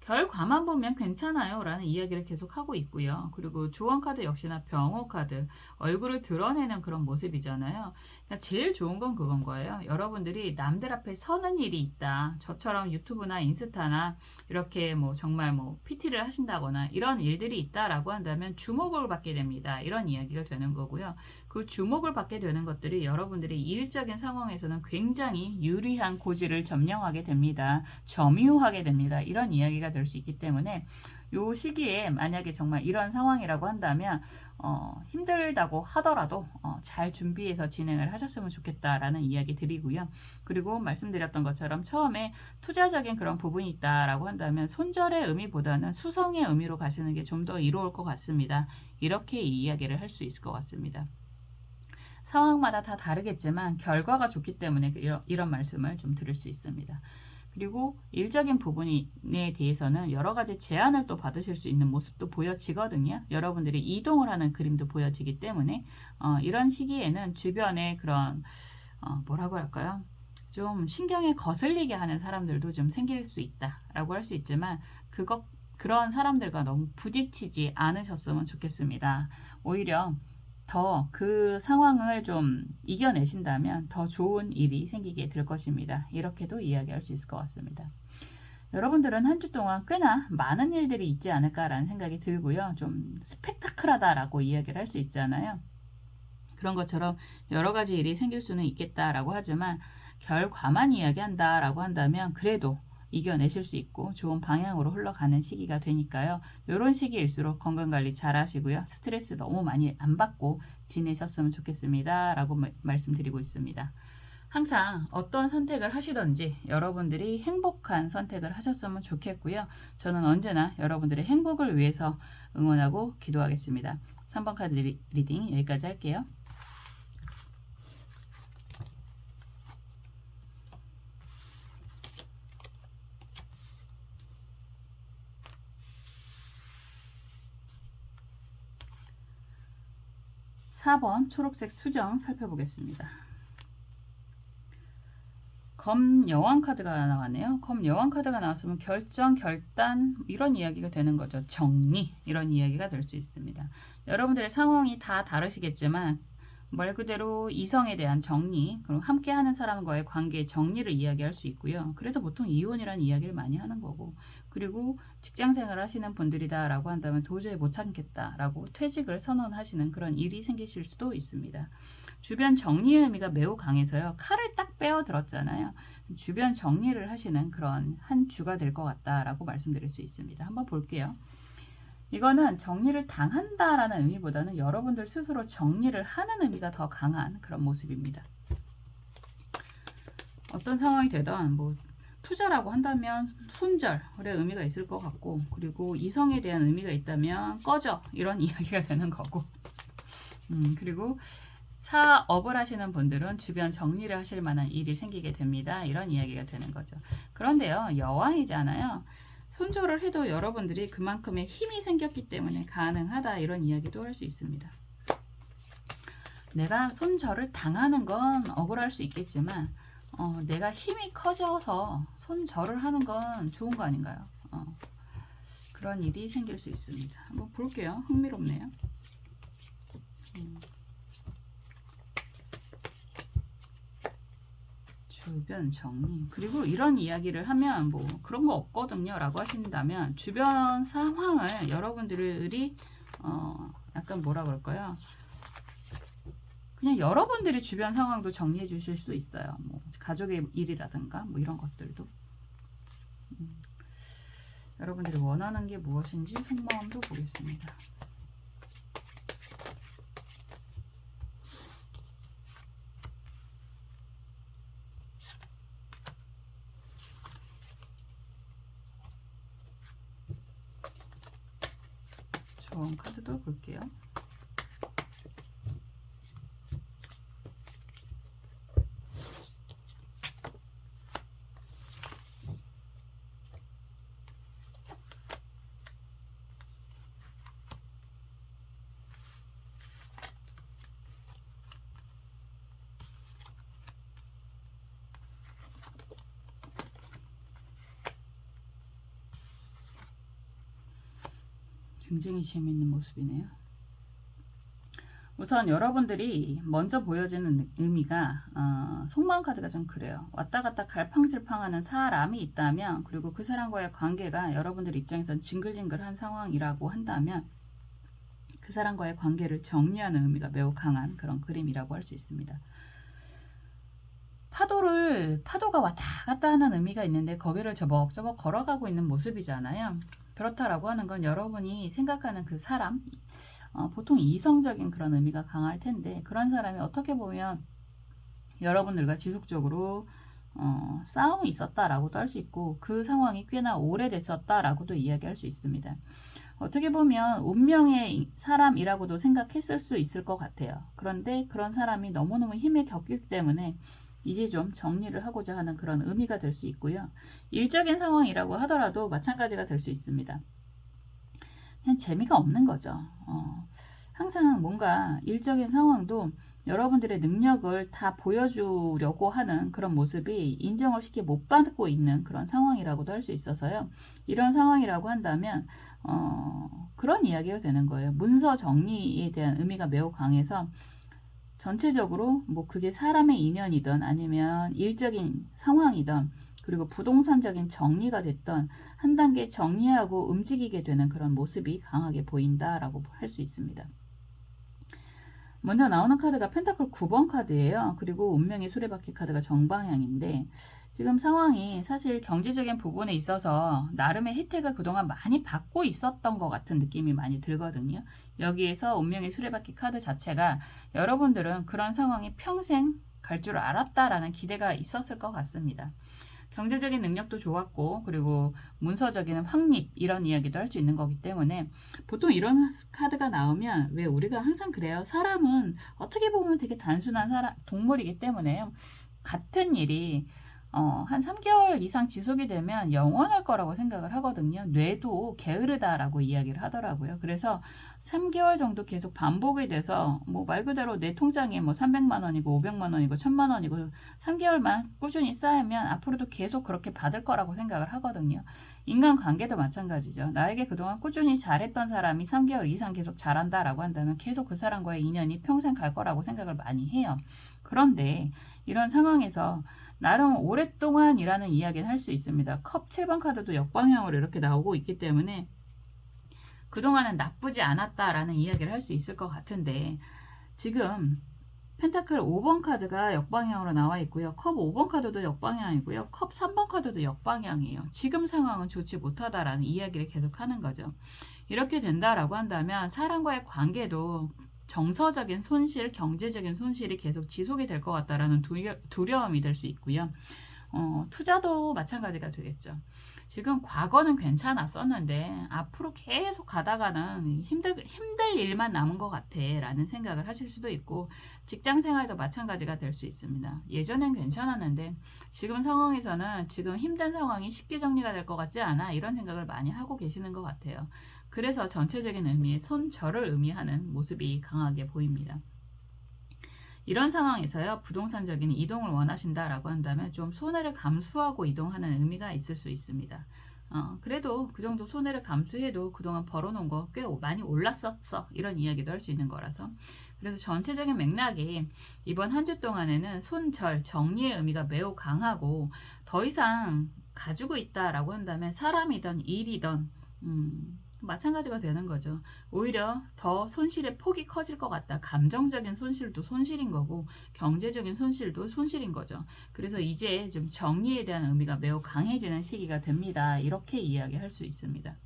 결과만 보면 괜찮아요 라는 이야기를 계속 하고 있고요. 그리고 조언카드 역시나 병호카드, 얼굴을 드러내는 그런 모습이잖아요. 그러니까 제일 좋은 건 그건 거예요. 여러분들이 남들 앞에 서는 일이 있다. 저처럼 유튜브나 인스타나 이렇게 뭐 정말 뭐 PT를 하신다거나 이런 일들이 있다라고 한다면 주목을 받게 됩니다. 이런 이야기가 되는 거고요. 그 주목을 받게 되는 것들이 여러분들이 일적인 상황에서는 굉장히 유리한 고지를 점령하게 됩니다. 점유하게 됩니다. 이런 이야기가 될 수 있기 때문에 요 시기에 만약에 정말 이런 상황이라고 한다면 힘들다고 하더라도 잘 준비해서 진행을 하셨으면 좋겠다라는 이야기 드리고요. 그리고 말씀드렸던 것처럼 처음에 투자적인 그런 부분이 있다라고 한다면 손절의 의미보다는 수성의 의미로 가시는 게 좀 더 이로울 것 같습니다. 이렇게 이야기를 할 수 있을 것 같습니다. 상황마다 다 다르겠지만 결과가 좋기 때문에 이런 말씀을 좀 드릴 수 있습니다. 그리고 일적인 부분에 대해서는 여러 가지 제안을 또 받으실 수 있는 모습도 보여지거든요. 여러분들이 이동을 하는 그림도 보여지기 때문에 이런 시기에는 주변에 그런 뭐라고 할까요? 좀 신경에 거슬리게 하는 사람들도 좀 생길 수 있다라고 할 수 있지만 그런 사람들과 너무 부딪히지 않으셨으면 좋겠습니다. 오히려 더 그 상황을 좀 이겨내신다면 더 좋은 일이 생기게 될 것입니다. 이렇게도 이야기할 수 있을 것 같습니다. 여러분들은 한 주 동안 꽤나 많은 일들이 있지 않을까라는 생각이 들고요. 좀 스펙타클하다라고 이야기를 할 수 있잖아요. 그런 것처럼 여러 가지 일이 생길 수는 있겠다라고 하지만 결과만 이야기한다라고 한다면 그래도 이겨내실 수 있고 좋은 방향으로 흘러가는 시기가 되니까요. 이런 시기일수록 건강관리 잘 하시고요. 스트레스 너무 많이 안 받고 지내셨으면 좋겠습니다. 라고 말씀드리고 있습니다. 항상 어떤 선택을 하시던지 여러분들이 행복한 선택을 하셨으면 좋겠고요. 저는 언제나 여러분들의 행복을 위해서 응원하고 기도하겠습니다. 3번 카드 리딩 여기까지 할게요. (4번) 초록색 수정 살펴보겠습니다. 검 여왕 카드가 나왔네요. 검 여왕 카드가 나왔으면 결정, 결단 이런 이야기가 되는 거죠. 정리 이런 이야기가 될 수 있습니다. 여러분들의 상황이 다 다르시겠지만 말 그대로 이성에 대한 정리, 그리고 함께하는 사람과의 관계의 정리를 이야기할 수 있고요. 그래서 보통 이혼이라는 이야기를 많이 하는 거고, 그리고 직장생활을 하시는 분들이다라고 한다면 도저히 못 참겠다라고 퇴직을 선언하시는 그런 일이 생기실 수도 있습니다. 주변 정리의 의미가 매우 강해서요. 칼을 딱 빼어 들었잖아요. 주변 정리를 하시는 그런 한 주가 될 것 같다라고 말씀드릴 수 있습니다. 한번 볼게요. 이거는 정리를 당한다라는 의미보다는 여러분들 스스로 정리를 하는 의미가 더 강한 그런 모습입니다. 어떤 상황이 되든 뭐 투자라고 한다면 손절의 의미가 있을 것 같고, 그리고 이성에 대한 의미가 있다면 꺼져 이런 이야기가 되는 거고, 그리고 사업을 하시는 분들은 주변 정리를 하실 만한 일이 생기게 됩니다. 이런 이야기가 되는 거죠. 그런데요, 여왕이잖아요. 손절을 해도 여러분들이 그만큼의 힘이 생겼기 때문에 가능하다 이런 이야기도 할 수 있습니다. 내가 손절을 당하는 건 억울할 수 있겠지만 내가 힘이 커져서 손절을 하는 건 좋은 거 아닌가요? 그런 일이 생길 수 있습니다. 한번 볼게요. 흥미롭네요. 주변 정리. 그리고 이런 이야기를 하면 뭐 그런 거 없거든요 라고 하신다면 주변 상황을 여러분들이 약간 뭐라 그럴까요? 그냥 여러분들이 주변 상황도 정리해 주실 수 있어요. 뭐 가족의 일이라든가 뭐 이런 것들도. 여러분들이 원하는 게 무엇인지 속마음도 보겠습니다. 좋은 카드도 볼게요. 굉장히 재미있는 모습이네요. 우선 여러분들이 먼저 보여지는 의미가 속마음 카드가 좀 그래요. 왔다 갔다 갈팡질팡하는 사람이 있다면, 그리고 그 사람과의 관계가 여러분들 입장에선 징글징글한 상황이라고 한다면 그 사람과의 관계를 정리하는 의미가 매우 강한 그런 그림이라고 할 수 있습니다. 파도가 왔다 갔다 하는 의미가 있는데 거기를 저벅저벅 걸어가고 있는 모습이잖아요. 그렇다라고 하는 건 여러분이 생각하는 그 사람, 보통 이성적인 그런 의미가 강할 텐데 그런 사람이 어떻게 보면 여러분들과 지속적으로 싸움이 있었다라고도 할 수 있고 그 상황이 꽤나 오래됐었다라고도 이야기할 수 있습니다. 어떻게 보면 운명의 사람이라고도 생각했을 수 있을 것 같아요. 그런데 그런 사람이 너무너무 힘에 겪기 때문에 이제 좀 정리를 하고자 하는 그런 의미가 될 수 있고요. 일적인 상황이라고 하더라도 마찬가지가 될 수 있습니다. 그냥 재미가 없는 거죠. 항상 뭔가 일적인 상황도 여러분들의 능력을 다 보여주려고 하는 그런 모습이 인정을 쉽게 못 받고 있는 그런 상황이라고도 할 수 있어서요. 이런 상황이라고 한다면 그런 이야기가 되는 거예요. 문서 정리에 대한 의미가 매우 강해서 전체적으로 뭐 그게 사람의 인연이든 아니면 일적인 상황이든 그리고 부동산적인 정리가 됐던 한 단계 정리하고 움직이게 되는 그런 모습이 강하게 보인다라고 할 수 있습니다. 먼저 나오는 카드가 펜타클 9번 카드예요. 그리고 운명의 수레바퀴 카드가 정방향인데 지금 상황이 사실 경제적인 부분에 있어서 나름의 혜택을 그동안 많이 받고 있었던 것 같은 느낌이 많이 들거든요. 여기에서 운명의 수레바퀴 카드 자체가 여러분들은 그런 상황이 평생 갈 줄 알았다라는 기대가 있었을 것 같습니다. 경제적인 능력도 좋았고 그리고 문서적인 확립 이런 이야기도 할 수 있는 거기 때문에 보통 이런 카드가 나오면 왜 우리가 항상 그래요. 사람은 어떻게 보면 되게 단순한 동물이기 때문에 같은 일이 한 3개월 이상 지속이 되면 영원할 거라고 생각을 하거든요. 뇌도 게으르다라고 이야기를 하더라고요. 그래서 3개월 정도 계속 반복이 돼서 뭐 말 그대로 내 통장에 뭐 300만 원이고 500만 원이고 1000만 원이고 3개월만 꾸준히 쌓이면 앞으로도 계속 그렇게 받을 거라고 생각을 하거든요. 인간관계도 마찬가지죠. 나에게 그동안 꾸준히 잘했던 사람이 3개월 이상 계속 잘한다라고 한다면 계속 그 사람과의 인연이 평생 갈 거라고 생각을 많이 해요. 그런데 이런 상황에서 나름 오랫동안이라는 이야기는 할 수 있습니다. 컵 7번 카드도 역방향으로 이렇게 나오고 있기 때문에 그동안은 나쁘지 않았다라는 이야기를 할 수 있을 것 같은데 지금 펜타클 5번 카드가 역방향으로 나와 있고요. 컵 5번 카드도 역방향이고요. 컵 3번 카드도 역방향이에요. 지금 상황은 좋지 못하다라는 이야기를 계속 하는 거죠. 이렇게 된다라고 한다면 사람과의 관계도 정서적인 손실, 경제적인 손실이 계속 지속이 될 것 같다라는 두려움이 될 수 있고요. 투자도 마찬가지가 되겠죠. 지금 과거는 괜찮았었는데 앞으로 계속 가다가는 힘들 일만 남은 것 같아 라는 생각을 하실 수도 있고 직장 생활도 마찬가지가 될 수 있습니다. 예전엔 괜찮았는데 지금 상황에서는 지금 힘든 상황이 쉽게 정리가 될 것 같지 않아 이런 생각을 많이 하고 계시는 것 같아요. 그래서 전체적인 의미의 손절을 의미하는 모습이 강하게 보입니다. 이런 상황에서요, 부동산적인 이동을 원하신다라고 한다면 좀 손해를 감수하고 이동하는 의미가 있을 수 있습니다. 그래도 그 정도 손해를 감수해도 그동안 벌어놓은 거 꽤 많이 올랐었어. 이런 이야기도 할 수 있는 거라서. 그래서 전체적인 맥락이 이번 한 주 동안에는 손절, 정리의 의미가 매우 강하고 더 이상 가지고 있다라고 한다면 사람이든 일이든 마찬가지가 되는 거죠. 오히려 더 손실의 폭이 커질 것 같다. 감정적인 손실도 손실인 거고 경제적인 손실도 손실인 거죠. 그래서 이제 좀 정리에 대한 의미가 매우 강해지는 시기가 됩니다. 이렇게 이야기할 수 있습니다.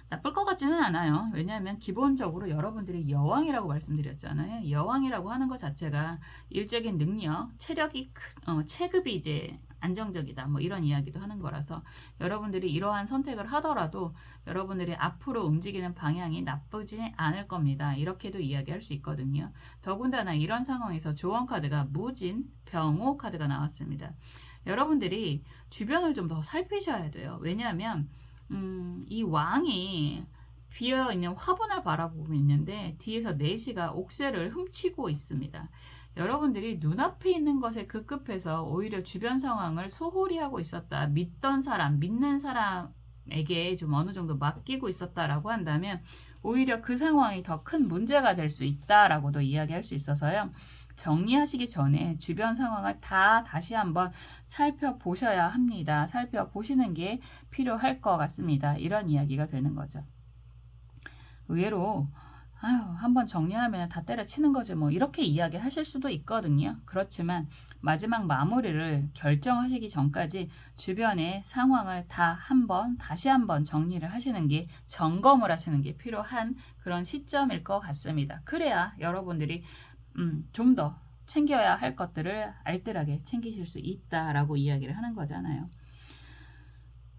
나쁠 것 같지는 않아요. 왜냐하면 기본적으로 여러분들이 여왕이라고 말씀드렸잖아요. 여왕이라고 하는 것 자체가 일적인 능력, 체급이 이제 안정적이다. 뭐 이런 이야기도 하는 거라서 여러분들이 이러한 선택을 하더라도 여러분들이 앞으로 움직이는 방향이 나쁘지 않을 겁니다. 이렇게도 이야기할 수 있거든요. 더군다나 이런 상황에서 조언 카드가 무진, 병호 카드가 나왔습니다. 여러분들이 주변을 좀 더 살피셔야 돼요. 왜냐하면 이 왕이 비어있는 화분을 바라보고 있는데 뒤에서 내시가 옥새를 훔치고 있습니다. 여러분들이 눈앞에 있는 것에 급급해서 오히려 주변 상황을 소홀히 하고 있었다. 믿던 사람, 믿는 사람에게 좀 어느 정도 맡기고 있었다라고 한다면 오히려 그 상황이 더 큰 문제가 될 수 있다라고도 이야기할 수 있어서요. 정리하시기 전에 주변 상황을 다 다시 한번 살펴보셔야 합니다. 살펴보시는 게 필요할 것 같습니다. 이런 이야기가 되는 거죠. 의외로 아유, 한번 정리하면 다 때려치는 거지 뭐 이렇게 이야기하실 수도 있거든요. 그렇지만 마지막 마무리를 결정하시기 전까지 주변의 상황을 다시 한번 정리를 하시는 게, 점검을 하시는 게 필요한 그런 시점일 것 같습니다. 그래야 여러분들이 좀 더 챙겨야 할 것들을 알뜰하게 챙기실 수 있다라고 이야기를 하는 거잖아요.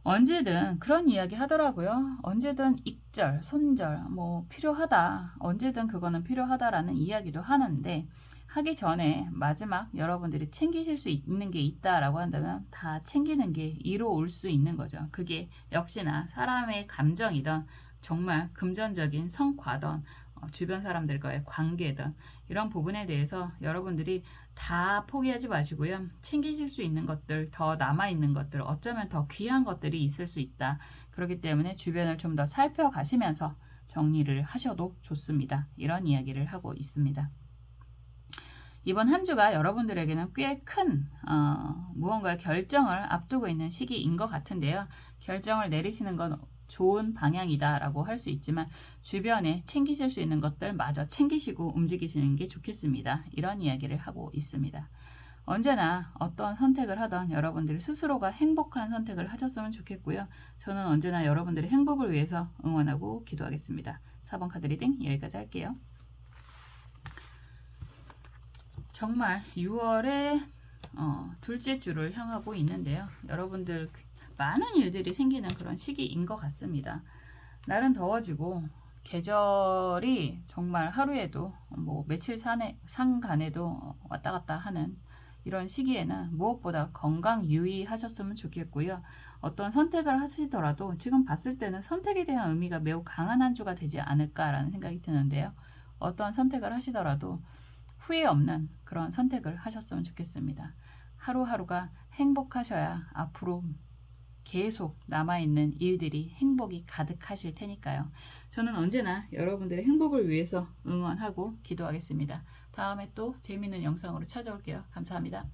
언제든 그런 이야기 하더라고요. 언제든 익절, 손절, 뭐 필요하다. 언제든 그거는 필요하다라는 이야기도 하는데, 하기 전에 마지막 여러분들이 챙기실 수 있는 게 있다라고 한다면 다 챙기는 게 이로울 수 있는 거죠. 그게 역시나 사람의 감정이던, 정말 금전적인 성과던, 주변 사람들과의 관계든, 이런 부분에 대해서 여러분들이 다 포기하지 마시고요. 챙기실 수 있는 것들, 더 남아있는 것들, 어쩌면 더 귀한 것들이 있을 수 있다. 그렇기 때문에 주변을 좀 더 살펴가시면서 정리를 하셔도 좋습니다. 이런 이야기를 하고 있습니다. 이번 한 주가 여러분들에게는 꽤 큰 무언가의 결정을 앞두고 있는 시기인 것 같은데요. 결정을 내리시는 건 좋은 방향이다 라고 할 수 있지만, 주변에 챙기실 수 있는 것들 마저 챙기시고 움직이시는 게 좋겠습니다. 이런 이야기를 하고 있습니다. 언제나 어떤 선택을 하던 여러분들이 스스로가 행복한 선택을 하셨으면 좋겠고요. 저는 언제나 여러분들의 행복을 위해서 응원하고 기도하겠습니다. 4번 카드 리딩 여기까지 할게요. 정말 6월의 둘째 주를 향하고 있는데요. 여러분들 많은 일들이 생기는 그런 시기인 것 같습니다. 날은 더워지고 계절이 정말 하루에도 뭐 며칠 상간에도 왔다 갔다 하는 이런 시기에는 무엇보다 건강 유의하셨으면 좋겠고요. 어떤 선택을 하시더라도 지금 봤을 때는 선택에 대한 의미가 매우 강한 한 주가 되지 않을까라는 생각이 드는데요. 어떤 선택을 하시더라도 후회 없는 그런 선택을 하셨으면 좋겠습니다. 하루하루가 행복하셔야 앞으로 계속 남아있는 일들이 행복이 가득하실 테니까요. 저는 언제나 여러분들의 행복을 위해서 응원하고 기도하겠습니다. 다음에 또 재미있는 영상으로 찾아올게요. 감사합니다.